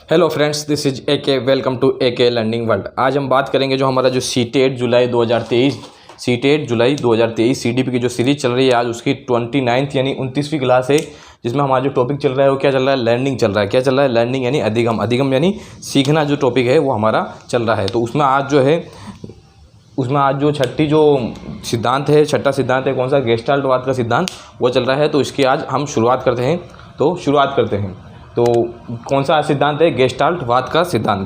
Hello friends, this is A K. Welcome to ए के learning world. आज हम बात करेंगे जो हमारा जो सीटेट जुलाई 2023 सीडीपी की जो सीरीज चल रही है आज उसकी 29th यानी 29वीं क्लास है, जिसमें हमारा जो टॉपिक चल रहा है वो क्या चल रहा है, लर्निंग चल रहा है। क्या चल रहा है? लर्निंग यानी अधिगम यानी सीखना जो टॉपिक है वो हमारा चल रहा है। तो उसमें आज जो छठा सिद्धांत है कौन सा, गेस्टाल्टवाद का सिद्धांत वो चल रहा है। तो इसकी आज हम शुरुआत करते हैं। तो कौन सा सिद्धांत है? गेस्टाल्टवाद का सिद्धांत।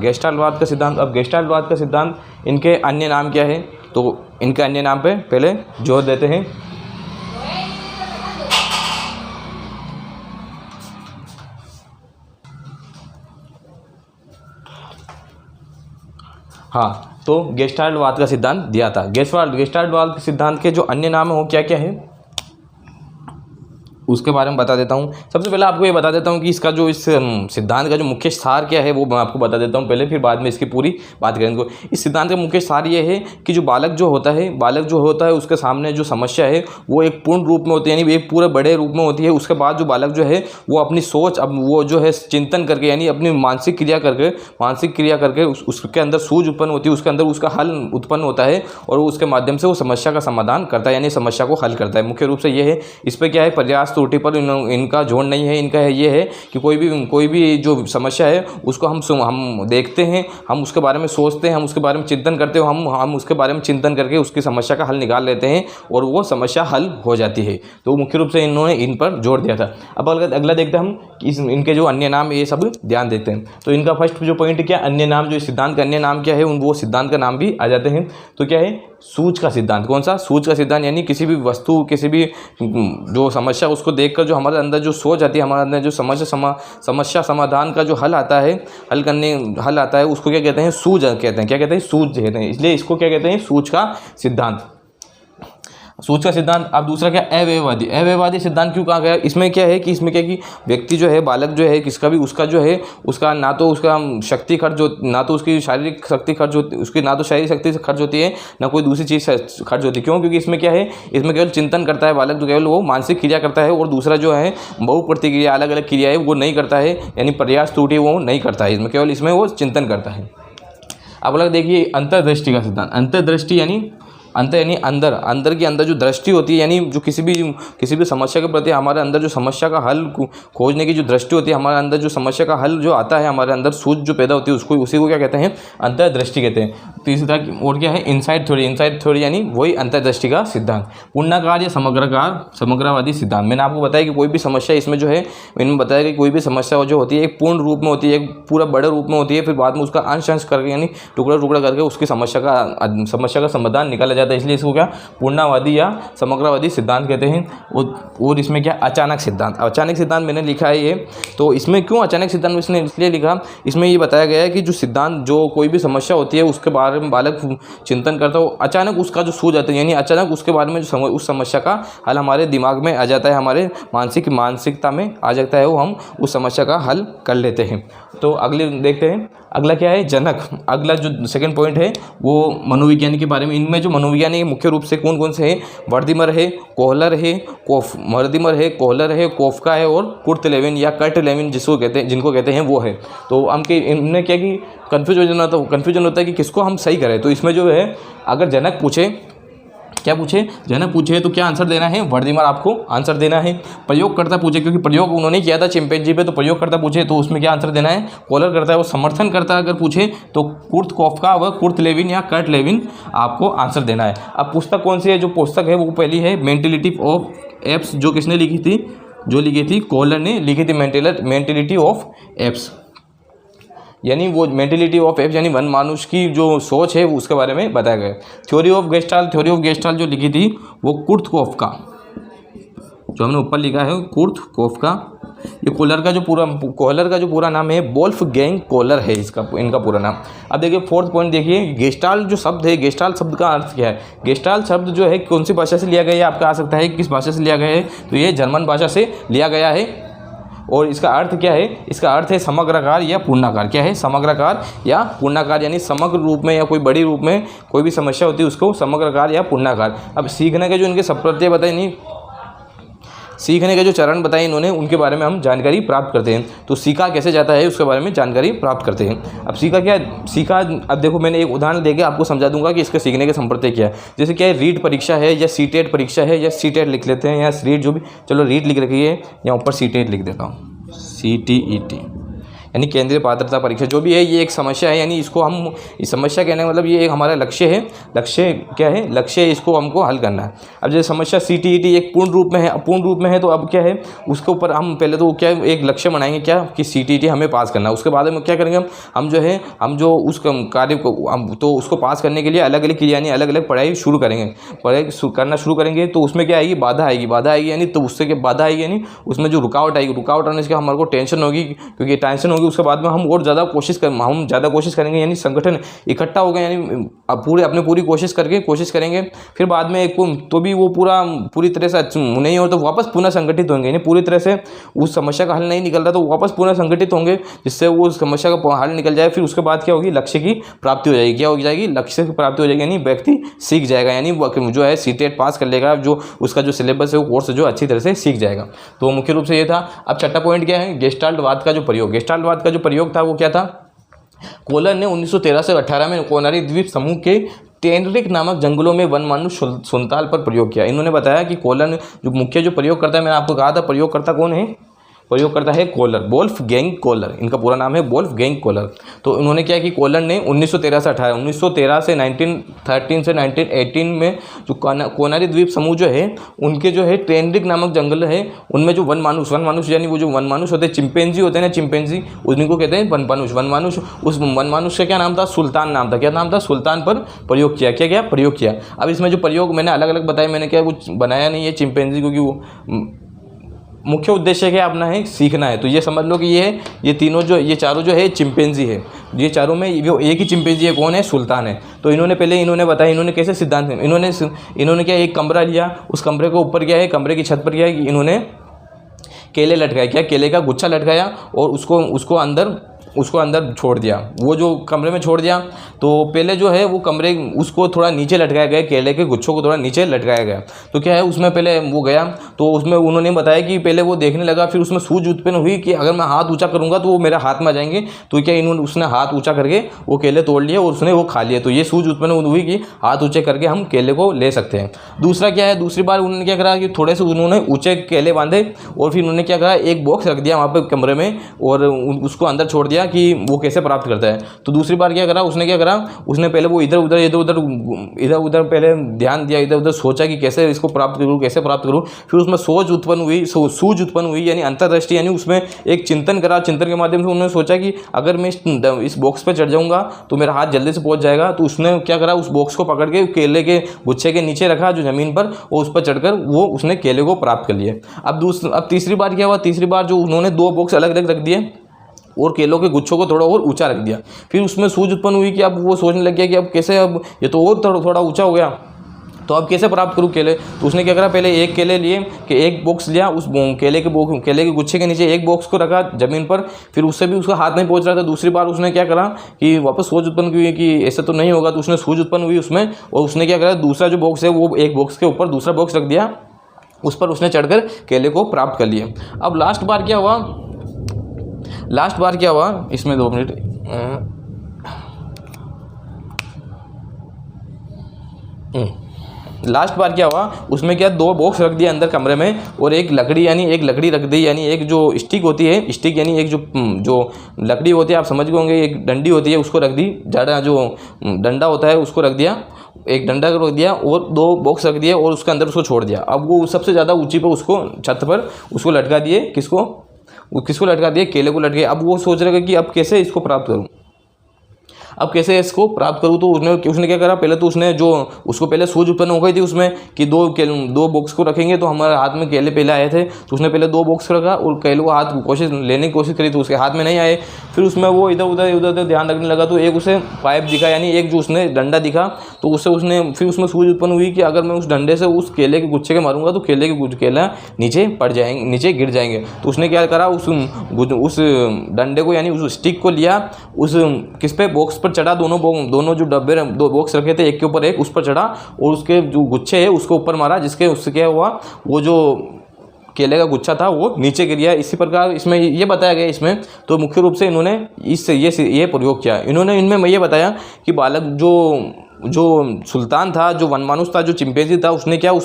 अब गेस्टाल्टवाद का सिद्धांत, इनके अन्य नाम क्या है? तो इनके अन्य नाम पे पहले जोर देते हैं। हाँ, तो गेस्टाल्टवाद का सिद्धांत दिया था। गेस्टाल्टवाद के सिद्धांत के जो अन्य नाम है वो क्या क्या है उसके बारे में बता देता हूँ। सबसे पहले आपको ये बता देता हूँ कि इसका जो इस सिद्धांत का जो मुख्य सार क्या है वो मैं आपको बता देता हूँ पहले, फिर बाद में इसकी पूरी बात करेंगे। इस सिद्धांत का मुख्य सार ये है कि जो बालक जो होता है उसके सामने जो समस्या है वो एक पूर्ण रूप में होती है, यानी एक पूरे बड़े रूप में होती है। उसके बाद जो बालक जो है वो अपनी सोच, अब वो जो है चिंतन करके, यानी अपनी मानसिक क्रिया करके उसके अंदर सूझ उत्पन्न होती है, उसके अंदर उसका हल उत्पन्न होता है और उसके माध्यम से वो समस्या का समाधान करता है, यानी समस्या को हल करता है। मुख्य रूप से ये है। इस पर क्या है, प्रयास त्रुटि पर इनका जोड़ नहीं है। इनका ये है कि कोई भी जो समस्या है उसको हम देखते हैं, हम उसके बारे में सोचते हैं, हम उसके बारे में चिंतन करते हैं, हम उसके बारे में चिंतन करके उसकी समस्या का हल निकाल लेते हैं और वो समस्या हल हो जाती है। तो मुख्य रूप से इन्होंने इन पर जोर दिया था। अब अगला देखते हैं हम कि इनके जो अन्य नाम ये सब ध्यान देते हैं। तो इनका फर्स्ट जो पॉइंट क्या, अन्य नाम, जो सिद्धांत का अन्य नाम क्या है, वो सिद्धांत का नाम भी आ जाते हैं। तो क्या है? सूझ का सिद्धांत। कौन सा? सूझ का सिद्धांत, यानी किसी भी वस्तु, किसी भी जो समस्या उसको देखकर जो हमारे अंदर जो सोच आती है, हमारे अंदर जो समस्या समाधान का जो हल आता है, उसको क्या कहते हैं? सूझ कहते हैं। क्या कहते हैं? सूझ कहते हैं। इसलिए इसको क्या कहते हैं? सूझ का सिद्धांत। अब दूसरा क्या, अव्ययवादी सिद्धांत क्यों कहा गया? इसमें क्या है कि व्यक्ति जो है, बालक जो है, किसका भी उसका ना तो उसका शक्ति खर्च हो, ना तो उसकी शारीरिक शक्ति खर्च होती, उसकी ना तो शारीरिक शक्ति खर्च होती है, ना कोई दूसरी चीज़ खर्च होती है। क्यों? क्योंकि इसमें क्या है, इसमें केवल चिंतन करता है बालक, तो केवल वो मानसिक क्रिया करता है, और दूसरा जो है बहुप्रतिक्रिया, अलग अलग क्रिया है वो नहीं करता है, यानी प्रयास त्रुटि वो नहीं करता है। केवल इसमें वो चिंतन करता है। अब अलग देखिए अंतर्दृष्टि का सिद्धांत। अंतर्दृष्टि यानी अंदर के अंदर जो दृष्टि होती है, यानी जो किसी भी समस्या के प्रति हमारे अंदर जो समस्या का हल खोजने की जो दृष्टि होती है, हमारे अंदर जो समस्या का हल जो आता है, हमारे अंदर सूझ जो पैदा होती है, उसी को क्या कहते हैं? अंतर्दृष्टि कहते हैं। तीसरा और क्या है? इनसाइट थ्योरी यानी वही अंतर्दृष्टि का सिद्धांत। पूर्णाकार या समग्रवादी सिद्धांत। मैंने आपको बताया कि कोई भी समस्या इसमें जो है, मैंने बताया कि कोई भी समस्या जो होती है एक पूर्ण रूप में होती है, एक पूरा बड़े रूप में होती है, फिर बाद में उसका अंश करके, यानी टुकड़ा करके उसकी समस्या का समाधान निकाला जाता है। इसलिए इसको क्या, पूर्णवादी या समग्रवादी सिद्धांत कहते हैं। और इसमें क्या, अचानक सिद्धांत मैंने लिखा है ये। तो इसमें क्यों अचानक सिद्धांत इसने इसलिए लिखा, इसमें ये बताया गया है कि जो सिद्धांत, जो कोई भी समस्या होती है उसके बारे में बालक चिंतन करता है, अचानक उसका जो सूझ आता है, यानी अचानक उसके बारे में जो उस समस्या का हल हमारे दिमाग में आ जाता है, हमारे मानसिकता में आ जाता है, वो हम उस समस्या का हल कर लेते हैं। तो अगले देखते हैं। अगला क्या है? जनक। अगला जो सेकंड पॉइंट है वो मनोविज्ञान के बारे में। इनमें जो मनोविज्ञान है मुख्य रूप से कौन से हैं? वर्दिमर है, कोहलर है, कोफका है और कुर्ट लेविन या कर्ट लेविन जिनको कहते हैं वो है। तो इनने क्या कि कन्फ्यूजन होता है कि किसको हम सही करें। तो इसमें जो है, अगर जनक पूछे तो क्या आंसर देना है? वर्दिमर आपको आंसर देना है। प्रयोगकर्ता पूछे, क्योंकि प्रयोग उन्होंने किया था चिंपैंजी पे, तो प्रयोगकर्ता पूछे तो उसमें क्या आंसर देना है? कोहलर करता है। वो समर्थन करता अगर पूछे तो कोफका व कुर्ट लेविन या कर्ट लेविन आपको आंसर देना है। अब पुस्तक कौन सी है? जो पुस्तक है वो पहली है मेंटेलिटी ऑफ एप्स। जो किसने लिखी थी? कोहलर ने लिखी थी मेंटेलिटी ऑफ एप्स, यानी वो मेंटेलिटी ऑफ एप्स यानी वन मानुष की जो सोच है उसके बारे में बताया गया। थ्योरी ऑफ गेस्टाल्ट जो लिखी थी वो कुर्ट कोफका, जो हमने ऊपर लिखा है कुर्ट कोफका। ये कोहलर का जो पूरा नाम है वोल्फगैंग कोहलर है इनका पूरा नाम। अब देखिए फोर्थ पॉइंट देखिए, गेस्टाल्ट जो शब्द है, गेस्टाल्ट शब्द का अर्थ क्या है? गेस्टाल्ट शब्द जो है कौन सी भाषा से लिया गया है? आपका आ सकता है किस भाषा से लिया गया है? तो ये जर्मन भाषा से लिया गया है। और इसका अर्थ क्या है? इसका अर्थ है समग्राकार या पूर्णाकार। क्या है? समग्राकार या पूर्णाकार, यानी समग्र रूप में या कोई बड़ी रूप में कोई भी समस्या होती है उसको समग्राकार या पूर्णाकार। अब सीखने के जो इनके सब प्रत्यय बताए नहीं, सीखने के जो चरण बताए इन्होंने उनके बारे में हम जानकारी प्राप्त करते हैं। तो सीखा कैसे जाता है उसके बारे में जानकारी प्राप्त करते हैं। अब सीखा क्या, सीखा अब देखो मैंने एक उदाहरण देके आपको समझा दूंगा कि इसके सीखने के संप्रदाय क्या है। जैसे क्या है, रीट परीक्षा है या सीटेट परीक्षा है या सीटेट लिख लेते हैं या रीट, जो भी, चलो रीट लिख रखी है या ऊपर सीटेट लिख देता हूँ, CTET यानी केंद्रीय पात्रता परीक्षा जो भी है, ये एक समस्या है। यानी इसको हम, इस समस्या कहने का मतलब ये एक हमारा लक्ष्य है। लक्ष्य क्या है, लक्ष्य है इसको हमको हल करना है। अब जैसे समस्या CTET एक पूर्ण रूप में है, पूर्ण रूप में है तो अब क्या है, उसके ऊपर हम पहले तो क्या एक लक्ष्य बनाएंगे क्या कि CTET हमें पास करना है। उसके बाद में क्या करेंगे हम जो है, हम जो उस कार्य को हम तो उसको पास करने के लिए अलग अलग यानी अलग अलग पढ़ाई शुरू करेंगे, पढ़ाई करना शुरू करेंगे। तो उसमें क्या आएगी, बाधा आएगी, बाधा आएगी यानी तो उससे क्या बाधा आएगी यानी उसमें जो रुकावट आएगी, रुकावट आने से हमारे को टेंशन होगी, क्योंकि टेंशन होगी उसके बाद में हम और ज़्यादा कोशिश करेंगे यानी संगठन इकट्ठा हो गए, यानी पूरी कोशिश करेंगे। फिर बाद में एक तो भी वो पूरी तरह से नहीं हो तो वापस पुनः संगठित होंगे, यानी पूरी तरह से उस समस्या का हल नहीं निकल रहा तो वापस पुनः संगठित होंगे, जिससे वो समस्या का हल निकल जाए। फिर उसके बाद क्या होगी, लक्ष्य की प्राप्ति हो जाएगी। क्या हो जाएगी, लक्ष्य की प्राप्ति हो जाएगी, यानी व्यक्ति सीख जाएगा, यानी जो है CTET पास कर लेगा, जो उसका जो सिलेबस है वो कोर्स जो अच्छी तरह से सीख जाएगा। तो मुख्य रूप से ये था। अब छठा पॉइंट क्या है, गेस्टाल्टवाद का जो प्रयोग। गेस्टाल्टवाद का जो प्रयोग था वो क्या था, कोलर ने 1913 से 18 में कोनारी द्वीप समूह के टेनरिक नामक जंगलों में वनमानुष संताल पर प्रयोग किया। इन्होंने बताया कि कोलर ने जो मुख्य जो प्रयोग करता है, मैंने आपको कहा था प्रयोगकर्ता कौन है, प्रयोग करता है कोलर, वोल्फगैंग कोलर, इनका पूरा नाम है वोल्फगैंग कोलर। तो उन्होंने क्या कि कोलर ने 1913 से 1913 से 1918 में जो कोनारी द्वीप समूह जो है उनके जो है टेनरिक नामक जंगल है, उनमें जो वनमानुष यानी वो जो वनमानुष होते हैं, चिंपैंजी होते हैं ना, चिंपैंजी, उन्हीं को कहते हैं वनमानुष। उस वनमानुष का क्या नाम था, सुल्तान नाम था। क्या नाम था, सुल्तान पर प्रयोग किया। क्या प्रयोग किया। अब इसमें जो प्रयोग मैंने अलग अलग बताया, मैंने क्या कुछ बनाया नहीं है चिंपैंजी, क्योंकि वो मुख्य उद्देश्य क्या अपना है, सीखना है। तो ये समझ लो कि ये तीनों जो, ये चारों जो है चिंपैंजी है। ये चारों में वो एक ही चिंपैंजी है, कौन है, सुल्तान है। तो इन्होंने बताया, इन्होंने कैसे सिद्धांत, इन्होंने क्या एक कमरा लिया, उस कमरे के ऊपर क्या है, कमरे की छत पर क्या है, इन्होंने केले लटकाए, क्या केले का गुच्छा लटकाया और उसको अंदर छोड़ दिया, वो जो कमरे में छोड़ दिया। तो पहले जो है वो कमरे उसको थोड़ा नीचे लटकाया गया, केले के गुच्छों को थोड़ा नीचे लटकाया गया। तो क्या है उसमें पहले वो गया, तो उसमें उन्होंने बताया कि पहले वो देखने लगा, फिर उसमें सूझ उत्पन्न हुई कि अगर मैं हाथ ऊंचा करूंगा तो वो मेरे हाथ में आ जाएंगे। तो क्या उसने हाथ ऊँचा करके वो केले तोड़ लिए और उसने वो खा लिए। तो ये सूझ उत्पन्न हुई कि हाथ ऊँचे करके हम केले को ले सकते हैं। दूसरा क्या है, दूसरी बार उन्होंने क्या करा कि थोड़े से उन्होंने ऊँचे केले बांधे और फिर उन्होंने क्या करा, एक बॉक्स रख दिया वहाँ पर कमरे में और उसको अंदर छोड़ दिया कि वो कैसे प्राप्त करता है। तो दूसरी बार क्या करा, उसने पहले वो इधर उधर पहले ध्यान दिया, इधर उधर सोचा कि कैसे इसको प्राप्त करूँ। फिर उसमें सूझ उत्पन्न हुई यानी अंतर्दृष्टि, यानी उसमें एक चिंतन करा। चिंतन के माध्यम से उन्होंने सोचा कि अगर मैं इस बॉक्स पर चढ़ जाऊँगा तो मेरा हाथ जल्दी से पहुँच जाएगा। तो उसने क्या करा, उस बॉक्स को पकड़ के केले के गुच्छे के नीचे रखा जो ज़मीन पर, और उस पर चढ़कर वो उसने केले को प्राप्त कर लिए। अब तीसरी बार क्या हुआ, तीसरी बार जो उन्होंने 2 बॉक्स अलग अलग रख दिए और केलों के गुच्छों को थोड़ा और ऊंचा रख दिया। फिर उसमें सूझ उत्पन्न हुई कि अब वो सोचने लग गया कि अब कैसे, अब ये तो और थोड़ा ऊंचा हो गया, तो अब कैसे प्राप्त करूँ केले। तो उसने क्या करा, पहले एक केले लिए कि एक बॉक्स लिया, उस केले के गुच्छे के नीचे एक बॉक्स को रखा ज़मीन पर। फिर उससे भी उसका हाथ नहीं पहुंच रहा था। दूसरी बार उसने क्या करा कि वापस सूझ उत्पन्न हुई कि ऐसा तो नहीं होगा, तो उसने सूझ उत्पन्न हुई उसमें, और उसने क्या करा, दूसरा जो बॉक्स है वो एक बॉक्स के ऊपर दूसरा बॉक्स रख दिया, उस पर उसने चढ़कर केले को प्राप्त कर लिए। अब लास्ट बार क्या हुआ, इसमें 2 मिनट, लास्ट बार क्या हुआ, उसमें क्या 2 बॉक्स रख दिया अंदर कमरे में और एक लकड़ी रख दी, यानी एक जो स्टिक होती है, स्टिक यानी एक जो लकड़ी होती है, आप समझ गए होंगे, एक डंडी होती है, उसको रख दी, ज़्यादा जो डंडा होता है उसको रख दिया, एक डंडा रख दिया और 2 बॉक्स रख दिए और उसके अंदर उसको छोड़ दिया। अब वो सबसे ज़्यादा ऊंची पर उसको छत पर उसको लटका दिए, किसको लटका दिए, केले को लटके। अब वो सोच रहे कि अब कैसे इसको प्राप्त करूं, तो उसने क्या करा, पहले तो उसको पहले सूझ उत्पन्न हो गई थी उसमें कि 2 बॉक्स को रखेंगे तो हमारे हाथ में केले पहले आए थे। तो उसने पहले 2 बॉक्स रखा और केले को लेने की कोशिश करी तो उसके हाथ में नहीं आए। फिर उसमें वो इधर उधर ध्यान रखने लगा, तो एक उसे पाइप दिखा, यानी एक जो उसने डंडा दिखा, तो फिर उसमें सूझ उत्पन्न हुई कि अगर मैं उस डंडे से उस केले के गुच्छे के मारूंगा तो केला नीचे गिर जाएंगे। तो उसने क्या करा, उस डंडे को यानी उस स्टिक को लिया, उस किस पे बॉक्स पर चढ़ा, दोनों जो डब्बे 2 बॉक्स रखे थे एक के ऊपर एक, उस पर चढ़ा और उसके जो गुच्छे है उसके ऊपर मारा, उससे क्या हुआ, वो जो केले का गुच्छा था वो नीचे गिर गया। इसी प्रकार इसमें ये बताया गया इसमें, तो मुख्य रूप से इन्होंने इससे ये प्रयोग किया। इन्होंने इनमें ये बताया कि बालक जो सुल्तान था, जो वनमानुष था, जो चिंपैंजी था, उसने क्या है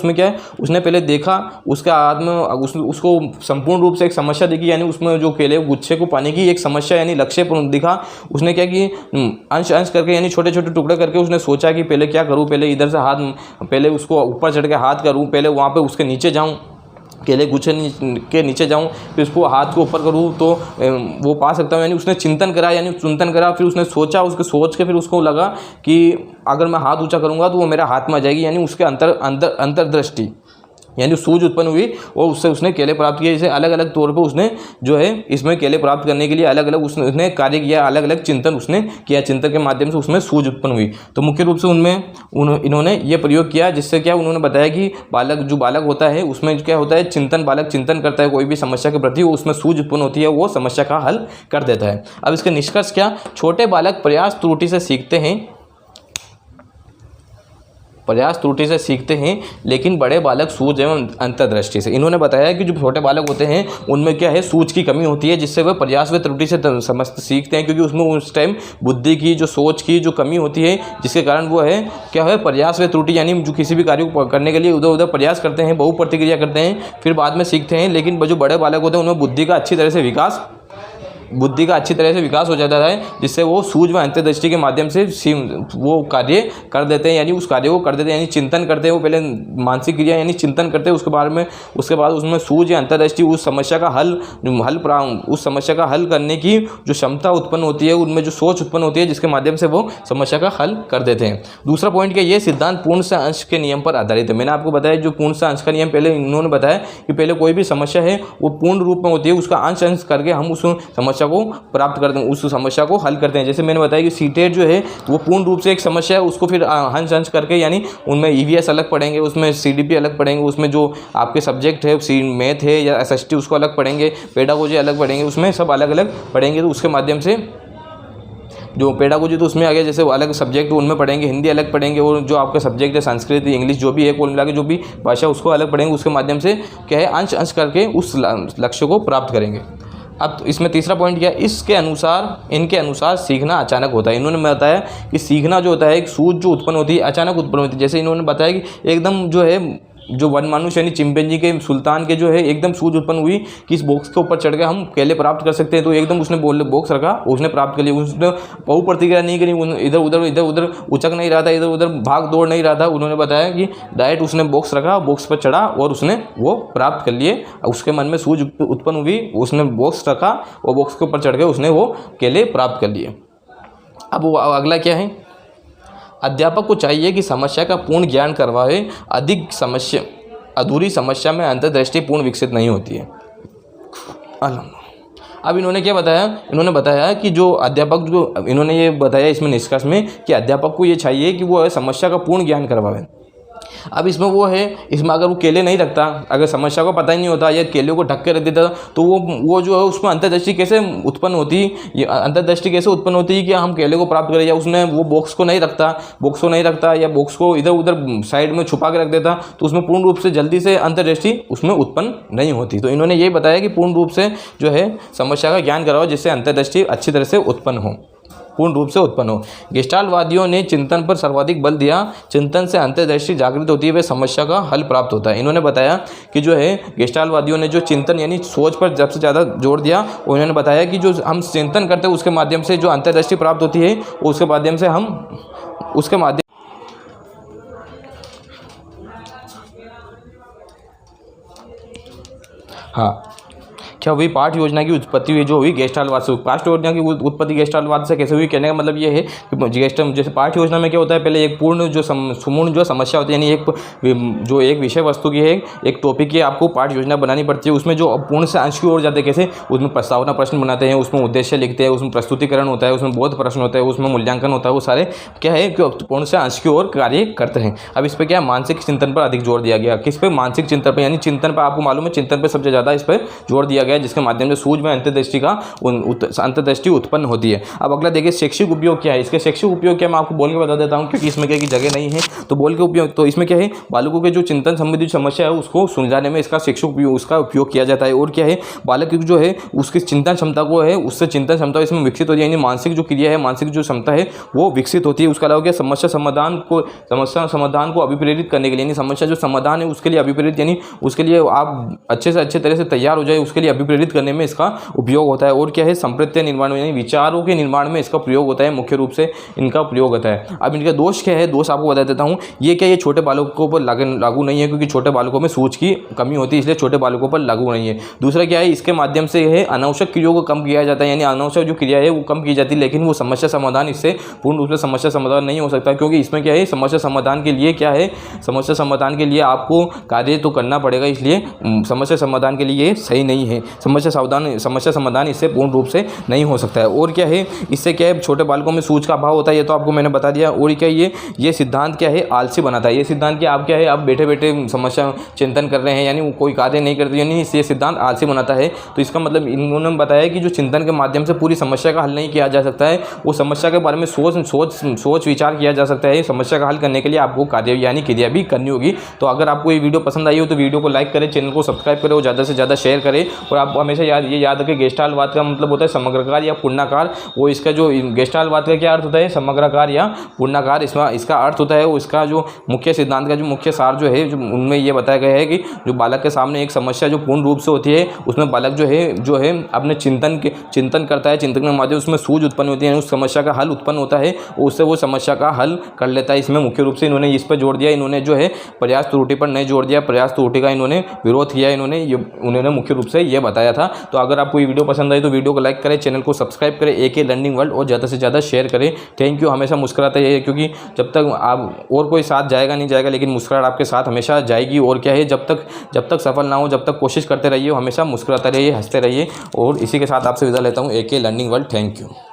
उसने पहले देखा, उसके हाथ में उसको संपूर्ण रूप से एक समस्या दिखी, यानी उसमें जो केले गुच्छे को पाने की एक समस्या यानी लक्ष्य दिखा। उसने क्या कि अंश अंश करके यानी छोटे छोटे टुकड़े करके उसने सोचा कि पहले क्या करूँ, पहले इधर से पहले उसको ऊपर चढ़ के हाथ करूँ, पहले वहाँ पर उसके नीचे जाऊँ, केले गुच्छे के नीचे जाऊं, फिर उसको हाथ को ऊपर करूं तो वो पा सकता हूं। यानी उसने चिंतन करा, फिर उसने सोचा, उसके सोच के फिर उसको लगा कि अगर मैं हाथ ऊंचा करूंगा तो वो मेरा हाथ में आ जाएगी, यानी उसके अंतर्दृष्टि यानी सूझ उत्पन्न हुई और उससे उसने केले प्राप्त किए। जैसे अलग अलग तौर पे उसने जो है इसमें केले प्राप्त करने के लिए अलग अलग उसने कार्य किया, अलग अलग चिंतन उसने किया, चिंतन के माध्यम से उसमें सूझ उत्पन्न हुई। तो मुख्य रूप से इन्होंने ये प्रयोग किया, जिससे क्या उन्होंने बताया कि जो बालक होता है उसमें क्या होता है, बालक चिंतन करता है कोई भी समस्या के प्रति, उसमें सूझ उत्पन्न होती है, वो समस्या का हल कर देता है। अब इसके निष्कर्ष क्या, छोटे बालक प्रयास त्रुटि से सीखते हैं, लेकिन बड़े बालक सूझ एवं अंतर्दृष्टि से। इन्होंने बताया कि जो छोटे बालक होते हैं उनमें क्या है, सूझ की कमी होती है, जिससे वह प्रयास व त्रुटि से सीखते हैं, क्योंकि उसमें उस टाइम बुद्धि की जो सोच की जो कमी होती है, जिसके कारण वो है क्या है प्रयास व त्रुटि, यानी जो किसी भी कार्य को करने के लिए उधर उधर प्रयास करते हैं, बहु प्रतिक्रिया करते हैं, फिर बाद में सीखते हैं। लेकिन जो बड़े बालक होते हैं उनमें बुद्धि का अच्छी तरह से विकास हो जाता है, जिससे वो सूझ व अंतर्दृष्टि के माध्यम से वो कार्य कर देते हैं, यानी उस कार्य को कर देते हैं, यानी चिंतन करते हैं। वो पहले मानसिक क्रिया यानी चिंतन करते हैं, उसके बाद उसमें सूझ या अंतर्दृष्टि उस समस्या का हल करने की जो क्षमता उत्पन्न होती है, उनमें जो सोच उत्पन्न होती है, जिसके माध्यम से वो समस्या का हल कर देते हैं। दूसरा पॉइंट क्या, ये सिद्धांत पूर्ण से अंश के नियम पर आधारित है। मैंने आपको बताया जो पूर्ण से अंश का नियम पहले इन्होंने बताया कि पहले कोई भी समस्या है वो पूर्ण रूप में होती है, उसका अंश करके हम उस समस्या को प्राप्त करते हैं, उस समस्या को हल करते हैं। जैसे मैंने बताया कि सीटेट जो है वो पूर्ण रूप से एक समस्या है, उसको फिर अंश करके, यानी उनमें ईवीएस अलग पढ़ेंगे, उसमें सीडीपी अलग पढ़ेंगे, उसमें जो आपके सब्जेक्ट है मैथ है या एसएसटी उसको अलग पढ़ेंगे, पेडागोजी अलग पढ़ेंगे, उसमें सब अलग अलग पढ़ेंगे। तो उसके माध्यम से जो पेडागोजी तो उसमें आ गया, जैसे अलग सब्जेक्ट उनमें पढ़ेंगे, हिंदी अलग पढ़ेंगे, और जो आपका सब्जेक्ट है संस्कृत इंग्लिश जो भी है कुल मिला के जो भी भाषा उसको अलग पढ़ेंगे। उसके माध्यम से क्या है अंश करके उस लक्ष्य को प्राप्त करेंगे। अब इसमें तीसरा पॉइंट क्या है, इनके अनुसार सीखना अचानक होता है। इन्होंने बताया कि सीखना जो होता है एक सूझ जो उत्पन्न होती है अचानक उत्पन्न होती है। जैसे इन्होंने बताया कि एकदम जो है जो वनमानुष यानी चिंपैंजी के सुल्तान के जो है एकदम सूझ उत्पन्न हुई कि इस बॉक्स के ऊपर चढ़ के हम केले प्राप्त कर सकते हैं, तो एकदम उसने बॉक्स रखा, उसने प्राप्त कर लिया। उसने बहु प्रतिक्रिया नहीं करी, इधर उधर उचक नहीं रहा था, इधर उधर भाग दौड़ नहीं रहा था। उन्होंने बताया कि डायरेक्ट उसने बॉक्स रखा, बॉक्स पर चढ़ा और उसने वो प्राप्त कर लिए। उसके मन में सूझ उत्पन्न हुई, उसने बॉक्स रखा और बॉक्स के ऊपर चढ़ के उसने वो केले प्राप्त कर लिए। अब वो अगला क्या है, अध्यापक को चाहिए कि समस्या का पूर्ण ज्ञान करवाए, अधूरी समस्या में अंतर्दृष्टि पूर्ण विकसित नहीं होती है। अब इन्होंने क्या बताया, इन्होंने बताया कि जो अध्यापक इन्होंने ये बताया इसमें निष्कर्ष में कि अध्यापक को ये चाहिए कि वो समस्या का पूर्ण ज्ञान करवाए। अब इसमें वो है, इसमें अगर वो केले नहीं रखता, अगर समस्या को पता ही नहीं होता या केले को ढक के रख देता, तो वो जो है उसमें अंतर्दृष्टि कैसे उत्पन्न होती है कि हम केले को प्राप्त करें, या उसने वो बॉक्स को नहीं रखता या बॉक्स को इधर उधर साइड में छुपा के रख देता, तो उसमें पूर्ण रूप से जल्दी से अंतर्दृष्टि उसमें उत्पन्न नहीं होती। तो इन्होंने यही बताया कि पूर्ण रूप से जो है समस्या का ज्ञान कराओ, जिससे अंतर्दृष्टि अच्छी तरह से पूर्ण रूप से उत्पन्न हो। गेस्टाल्टवादियों ने चिंतन पर सर्वाधिक बल दिया, चिंतन से अंतर्दृष्टि जागृत होती है, वे समस्या का हल प्राप्त होता है। इन्होंने बताया कि जो है गेस्टाल्टवादियों ने जो चिंतन यानी सोच पर सबसे ज़्यादा जोर दिया, और उन्होंने बताया कि जो हम चिंतन करते हैं उसके माध्यम से जो अंतर्दृष्टि प्राप्त होती है, उसके माध्यम से क्या हुई, पाठ योजना की उत्पत्ति हुई जो हुई गेस्टाल्टवाद से। पाठ योजना की उत्पत्ति गेस्टाल्टवाद से कैसे हुई, कहने का मतलब ये है कि जैसे पाठ योजना में क्या होता है, पहले एक पूर्ण जो समस्या होती है, यानी एक विषय वस्तु की है, एक टॉपिक की आपको पाठ योजना बनानी पड़ती है। उसमें जो पूर्ण से अंश की ओर जाते हैं, कैसे उसमें प्रस्तावना प्रश्न बनाते हैं, उसमें उद्देश्य लिखते हैं, उसमें प्रस्तुतिकरण होता है, उसमें बोध प्रश्न होता है, उसमें मूल्यांकन होता है, वो सारे क्या है कि पूर्ण से अंश की ओर कार्य करते हैं। अब इस पर क्या मानसिक चिंतन पर अधिक जोर दिया गया, किस पे, मानसिक चिंतन पर, यानी चिंतन पर। आपको मालूम है चिंतन पर सबसे ज़्यादा इस पर जोर दिया गया है, जिसके माध्यम से सूझ में अंतर्दृष्टि उत्पन्न होती है। अब अगला देखिए शैक्षिक उपयोग क्या है। इसके शैक्षिक उपयोग क्या मैं आपको बोल के बता देता हूँ, क्योंकि इसमें क्या की जगह नहीं है तो बोल के उपयोग। तो इसमें क्या है, बालकों के जो चिंतन संबंधी समस्या है उसको सुलझाने में इसका शैक्षिक उपयोग उसका उपयोग किया जाता है। और क्या है, बालक की जो है उसकी चिंतन क्षमता को है, उससे चिंतन क्षमता इसमें विकसित होती है, यानी मानसिक जो क्रिया है, मानसिक जो क्षमता है वो विकसित होती है। उसके अलावा क्या, समस्या समाधान को अभिप्रेरित करने के लिए, यानी समस्या जो समाधान है उसके लिए अभिप्रेरित, यानी उसके लिए आप अच्छे से अच्छे तरह से तैयार हो जाए उसके लिए अभिप्रेरित करने में इसका उपयोग होता है। और क्या है, संप्रत्यय निर्माण में, यानी विचारों के निर्माण में इसका प्रयोग होता है, मुख्य रूप से इनका प्रयोग होता है। अब इनका दोष क्या है, दोष आपको बता देता हूँ। ये क्या, ये छोटे बालकों पर लागू नहीं है, क्योंकि छोटे बालकों में सूझ की कमी होती है, इसलिए छोटे बालकों पर लागू नहीं है। दूसरा क्या है, इसके माध्यम से है अनावश्यक क्रियाओं को कम किया जाता है, यानी अनावश्यक जो क्रिया है वो कम की जाती है, लेकिन वो समस्या समाधान इससे पूर्ण रूप से समस्या समाधान नहीं हो सकता, क्योंकि इसमें क्या है, समस्या समाधान के लिए क्या है, समस्या समाधान के लिए आपको कार्य तो करना पड़ेगा, इसलिए समस्या समाधान के लिए सही नहीं है। समस्या समाधान इससे पूर्ण रूप से नहीं हो सकता है। और क्या है, इससे क्या है, छोटे बालकों में सूझ का अभाव होता है, ये तो आपको मैंने बता दिया। और क्या ये सिद्धांत क्या है, आलसी बनाता है। ये सिद्धांत क्या, आप क्या है, आप बैठे बैठे समस्या चिंतन कर रहे हैं, यानी कोई कार्य नहीं करते, यानी ये सिद्धांत आलसी बनाता है। तो इसका मतलब इन्होंने बताया कि जो चिंतन के माध्यम से पूरी समस्या का हल नहीं किया जा सकता है, वो समस्या के बारे में सोच विचार किया जा सकता है। समस्या का हल करने के लिए आपको कार्य यानी क्रिया भी करनी होगी। तो अगर आपको ये वीडियो पसंद आई हो तो वीडियो को लाइक करें, चैनल को सब्सक्राइब करें और ज़्यादा से ज़्यादा शेयर करें। और आप हमेशा याद रखें, गेस्टाल्टवाद का मतलब होता है समग्रकार या पूर्णाकार। वो इसका जो गेस्टाल्टवाद का क्या अर्थ होता है, समग्रकार या पूर्णाकार इसका अर्थ होता है। वो इसका जो मुख्य सिद्धांत का जो मुख्य सार जो है, जो उनमें ये बताया गया है कि जो बालक के सामने एक समस्या जो पूर्ण रूप से होती है, उसमें बालक जो है अपने चिंतन करता है, चिंतन के माध्यम उसमें सूझ उत्पन्न होती है, उस समस्या का हल उत्पन्न होता है, उससे वो समस्या का हल कर लेता है। इसमें मुख्य रूप से इन्होंने इस पर जोड़ दिया, इन्होंने जो है प्रयास त्रुटि पर नहीं जोड़ दिया, प्रयास त्रुटि का इन्होंने विरोध किया, उन्होंने मुख्य रूप से ये बताया था। तो अगर आपको ये वीडियो पसंद आई तो वीडियो को लाइक करें, चैनल को सब्सक्राइब करें, AK लर्निंग वर्ल्ड, और ज़्यादा से ज़्यादा शेयर करें। Thank you. हमेशा मुस्कुराते रहिए, क्योंकि जब तक आप और कोई साथ जाएगा नहीं जाएगा, लेकिन मुस्कुराहट आपके साथ हमेशा जाएगी। और क्या है, जब तक सफल ना हो, जब तक कोशिश करते रहिए, हमेशा मुस्कुराते रहिए, हंसते रहिए। और इसी के साथ आपसे विदा लेता हूँ, AK learning world. Thank you.